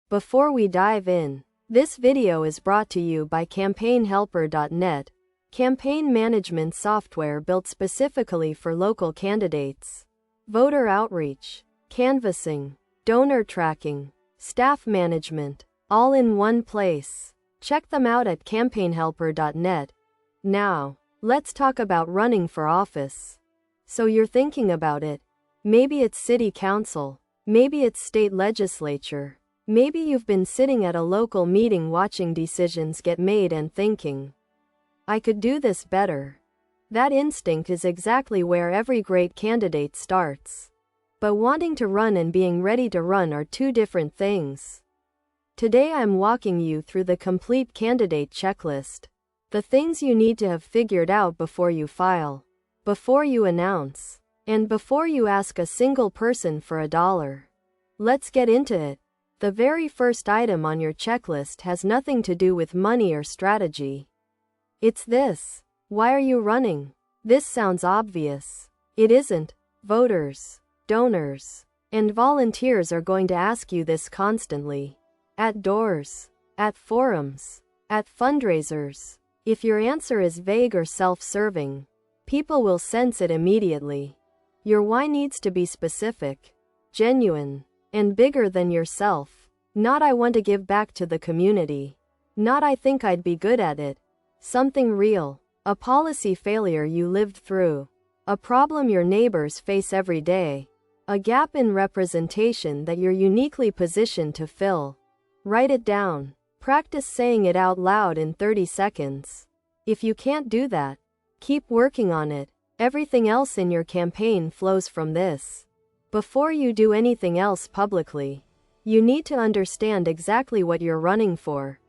Before we dive in, this video is brought to you by CampaignHelper.net, campaign management software built specifically for local candidates. Voter outreach, canvassing, donor tracking, staff management, all in one place. Check them out at CampaignHelper.net. Now, let's talk about running for office. So you're thinking about it. Maybe it's city council. Maybe it's state legislature. Maybe you've been sitting at a local meeting watching decisions get made and thinking, I could do this better. That instinct is exactly where every great candidate starts. But wanting to run and being ready to run are two different things. Today I'm walking you through the complete candidate checklist. The things you need to have figured out before you file, before you announce, and before you ask a single person for $1. Let's get into it. The very first item on your checklist has nothing to do with money or strategy. It's this. Why are you running? This sounds obvious. It isn't. Voters, donors, and volunteers are going to ask you this constantly. At doors, at forums, at fundraisers. If your answer is vague or self-serving, people will sense it immediately. Your why needs to be specific, genuine, and bigger than yourself. Not I want to give back to the community. Not I think I'd be good at it. Something real. A policy failure you lived through. A problem your neighbors face every day. A gap in representation that you're uniquely positioned to fill. Write it down. Practice saying it out loud in 30 seconds. If you can't do that, keep working on it. Everything else in your campaign flows from this. Before you do anything else publicly, you need to understand exactly what you're running for.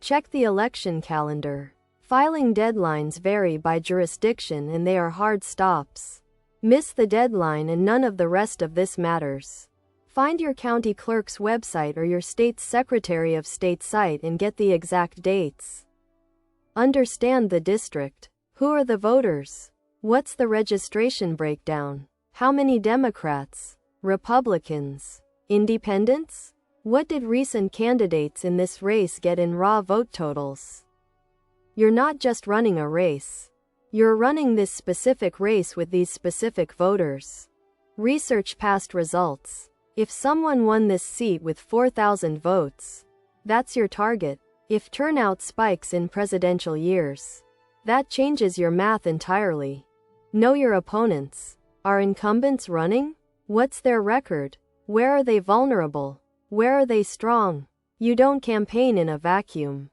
Check the election calendar. Filing deadlines vary by jurisdiction and they are hard stops. Miss the deadline and none of the rest of this matters. Find your county clerk's website or your state's Secretary of State site and get the exact dates. Understand the district. Who are the voters? What's the registration breakdown? How many Democrats, Republicans, Independents? What did recent candidates in this race get in raw vote totals? You're not just running a race. You're running this specific race with these specific voters. Research past results. If someone won this seat with 4,000 votes, that's your target. If turnout spikes in presidential years, that changes your math entirely. Know your opponents. Are incumbents running? What's their record? Where are they vulnerable? Where are they strong? You don't campaign in a vacuum.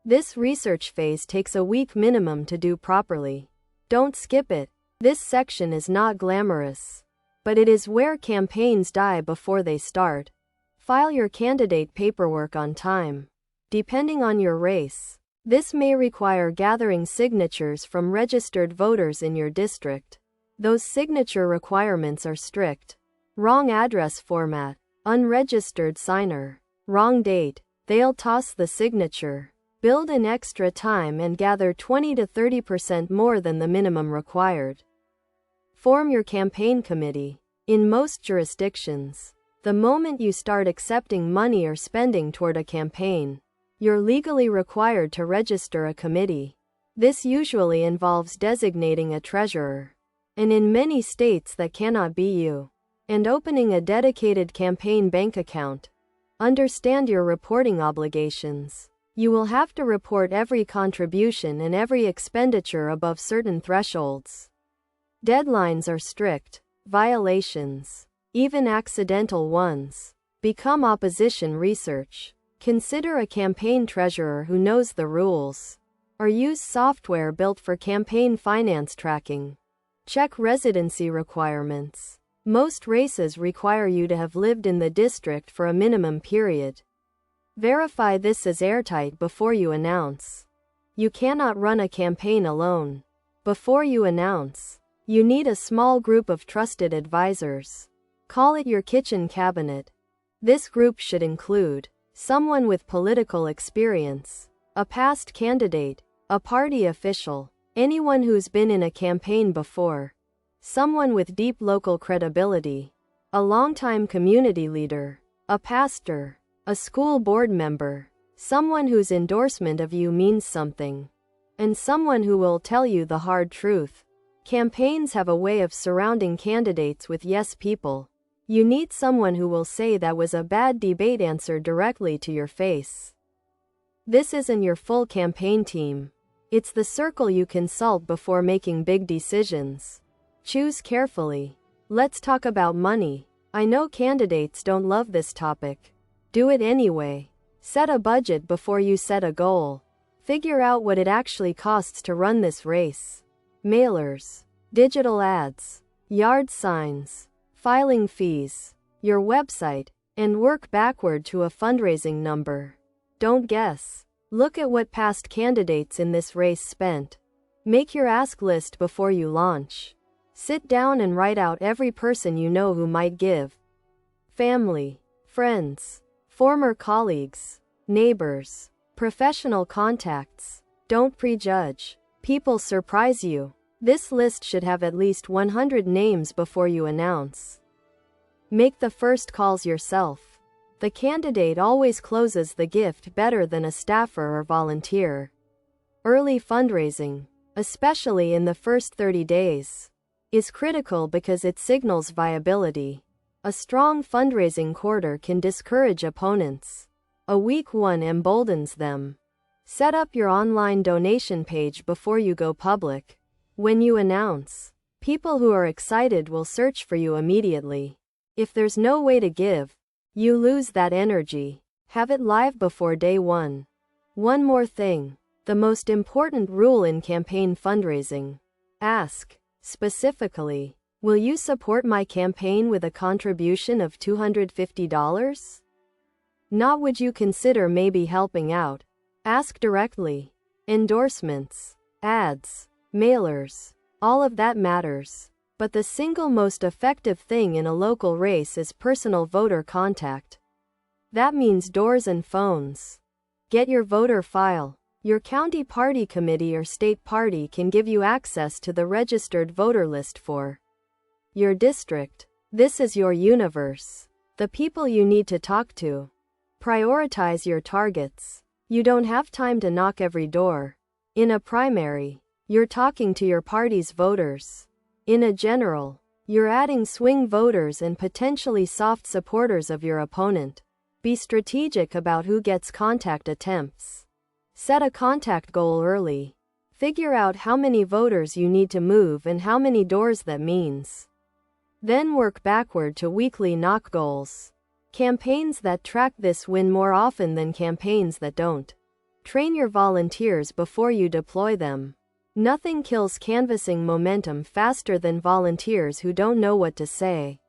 This research phase takes a week minimum to do properly. Don't skip it. This section is not glamorous, but it is where campaigns die before they start. File your candidate paperwork on time. Depending on your race, this may require gathering signatures from registered voters in your district. Those signature requirements are strict. Wrong address format, unregistered signer, wrong date, they'll toss the signature. Build in extra time and gather 20 to 30% more than the minimum required. Form your campaign committee. In most jurisdictions, the moment you start accepting money or spending toward a campaign, you're legally required to register a committee. This usually involves designating a treasurer, and in many states that cannot be you, and opening a dedicated campaign bank account. Understand your reporting obligations. You will have to report every contribution and every expenditure above certain thresholds. Deadlines are strict. Violations, even accidental ones, become opposition research. Consider a campaign treasurer who knows the rules. Or use software built for campaign finance tracking. Check residency requirements. Most races require you to have lived in the district for a minimum period. Verify this is airtight before you announce. You cannot run a campaign alone. Before you announce, you need a small group of trusted advisors. Call it your kitchen cabinet. This group should include someone with political experience, a past candidate, a party official, anyone who's been in a campaign before, someone with deep local credibility, a longtime community leader, a pastor, a school board member, someone whose endorsement of you means something, and someone who will tell you the hard truth. Campaigns have a way of surrounding candidates with yes people. You need someone who will say that was a bad debate answer directly to your face. This isn't your full campaign team. It's the circle you consult before making big decisions. Choose carefully. Let's talk about money. I know candidates don't love this topic. Do it anyway. Set a budget before you set a goal. Figure out what it actually costs to run this race. Mailers, digital ads, yard signs, filing fees, your website, and work backward to a fundraising number. Don't guess. Look at what past candidates in this race spent. Make your ask list before you launch. Sit down and write out every person you know who might give. Family, friends, former colleagues, neighbors, professional contacts. Don't prejudge. People surprise you. This list should have at least 100 names before you announce. Make the first calls yourself. The candidate always closes the gift better than a staffer or volunteer. Early fundraising, especially in the first 30 days, is critical because it signals viability. A strong fundraising quarter can discourage opponents. A weak one emboldens them. Set up your online donation page before you go public. When you announce, people who are excited will search for you immediately. If there's no way to give, you lose that energy. Have it live before day one. One more thing. The most important rule in campaign fundraising. Ask, specifically, will you support my campaign with a contribution of $250? Not would you consider maybe helping out. Ask directly. Endorsements, ads, mailers, all of that matters. But the single most effective thing in a local race is personal voter contact. That means doors and phones. Get your voter file. Your county party committee or state party can give you access to the registered voter list for your district. This is your universe. The people you need to talk to. Prioritize your targets. You don't have time to knock every door. In a primary, you're talking to your party's voters. In a general, you're adding swing voters and potentially soft supporters of your opponent. Be strategic about who gets contact attempts. Set a contact goal early. Figure out how many voters you need to move and how many doors that means. Then work backward to weekly knock goals. Campaigns that track this win more often than campaigns that don't. Train your volunteers before you deploy them. Nothing kills canvassing momentum faster than volunteers who don't know what to say.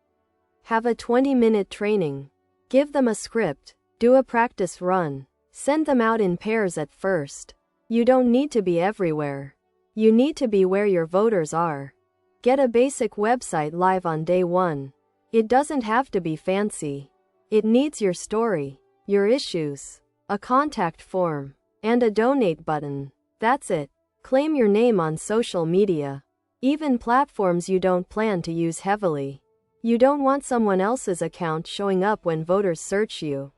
Have a 20-minute training. Give them a script. Do a practice run. Send them out in pairs at first. You don't need to be everywhere. You need to be where your voters are. Get a basic website live on day one. It doesn't have to be fancy. It needs your story, your issues, a contact form, and a donate button. That's it. Claim your name on social media. Even platforms you don't plan to use heavily. You don't want someone else's account showing up when voters search you.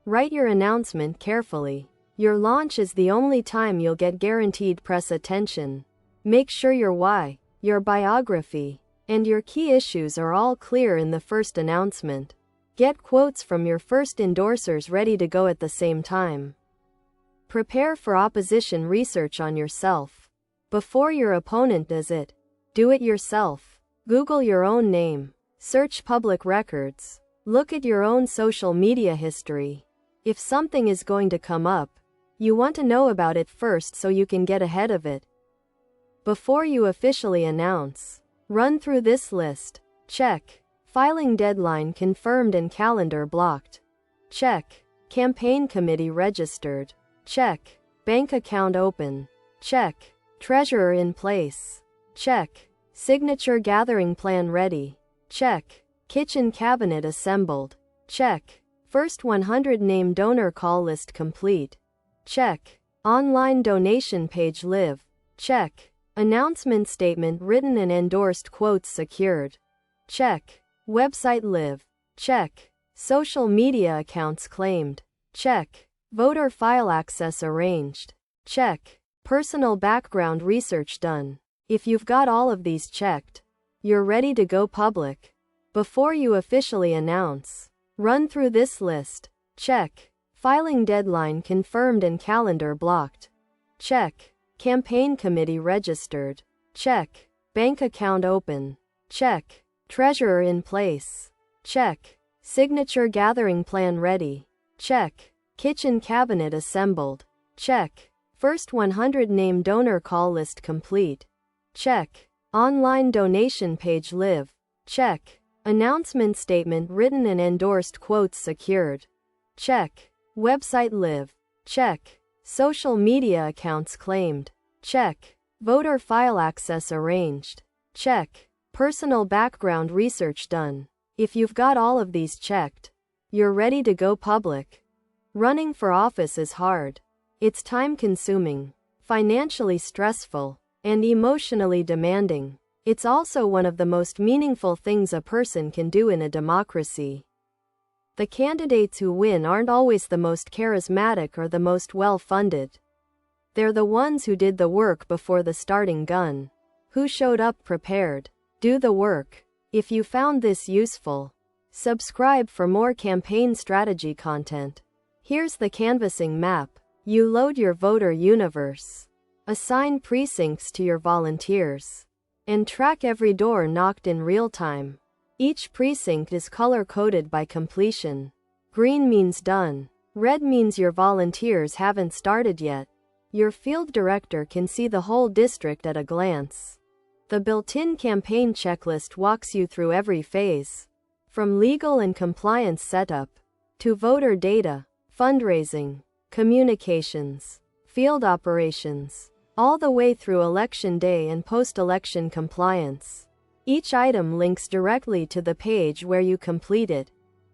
Write your announcement carefully. Your launch is the only time you'll get guaranteed press attention. Make sure your why, your biography, and your key issues are all clear in the first announcement. Get quotes from your first endorsers ready to go at the same time. Prepare for opposition research on yourself. Before your opponent does it, do it yourself. Google your own name. Search public records. Look at your own social media history. If something is going to come up, you want to know about it first so you can get ahead of it. Before you officially announce, run through this list. Check. Filing deadline confirmed and calendar blocked. Check. Campaign committee registered. Check. Bank account open. Check. Treasurer in place. Check. Signature gathering plan ready. Check. Kitchen cabinet assembled. Check. First 100 name donor call list complete. Check. Online donation page live. Check. Announcement statement written and endorsed quotes secured. Check. Website live. Check. Social media accounts claimed. Check. Voter file access arranged. Check. Personal background research done. If you've got all of these checked, you're ready to go public. Before you officially announce, run through this list. Check. Filing deadline confirmed and calendar blocked. Check. Campaign committee registered. Check. Bank account open. Check. Treasurer in place. Check. Signature gathering plan ready. Check. Kitchen cabinet assembled. Check. First 100 name donor call list complete. Check. Online donation page live. Check. Announcement statement written and endorsed quotes secured. Check. Website live. Check. Social media accounts claimed. Check. Voter file access arranged. Check. Personal background research done. If you've got all of these checked, you're ready to go public. Running for office is hard. It's time-consuming, financially stressful, and emotionally demanding. It's also one of the most meaningful things a person can do in a democracy. The candidates who win aren't always the most charismatic or the most well-funded. They're the ones who did the work before the starting gun, who showed up prepared. Do the work. If you found this useful, subscribe for more campaign strategy content. Here's the canvassing map. You load your voter universe, assign precincts to your volunteers, and track every door knocked in real time. Each precinct is color-coded by completion. Green means done. Red means your volunteers haven't started yet. Your field director can see the whole district at a glance. The built-in campaign checklist walks you through every phase, from legal and compliance setup, to voter data, fundraising, communications, field operations, all the way through election day and post-election compliance. Each item links directly to the page where you complete it.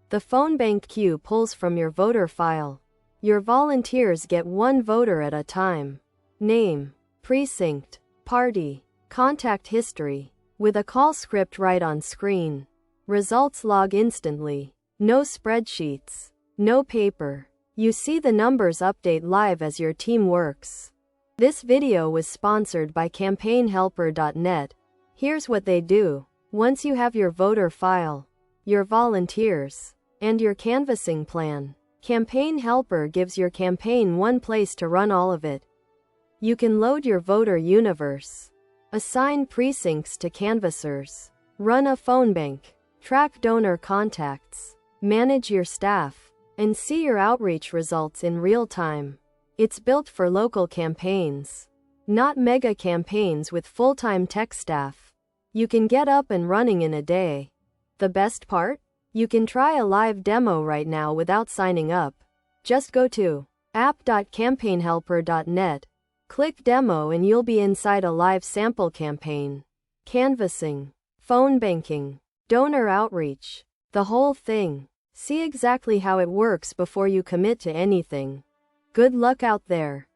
The phone bank queue pulls from your voter file. Your volunteers get one voter at a time. Name, precinct, party, contact history, with a call script right on screen. Results log instantly. No spreadsheets, no paper. You see the numbers update live as your team works. This video was sponsored by CampaignHelper.net. Here's what they do. Once you have your voter file, your volunteers, and your canvassing plan, Campaign Helper gives your campaign one place to run all of it. You can load your voter universe, assign precincts to canvassers, run a phone bank, track donor contacts, manage your staff, and see your outreach results in real time. It's built for local campaigns, not mega campaigns with full-time tech staff. You can get up and running in a day. The best part? You can try a live demo right now without signing up. Just go to app.campaignhelper.net, click demo, and you'll be inside a live sample campaign. Canvassing, phone banking, donor outreach, the whole thing. See exactly how it works before you commit to anything. Good luck out there.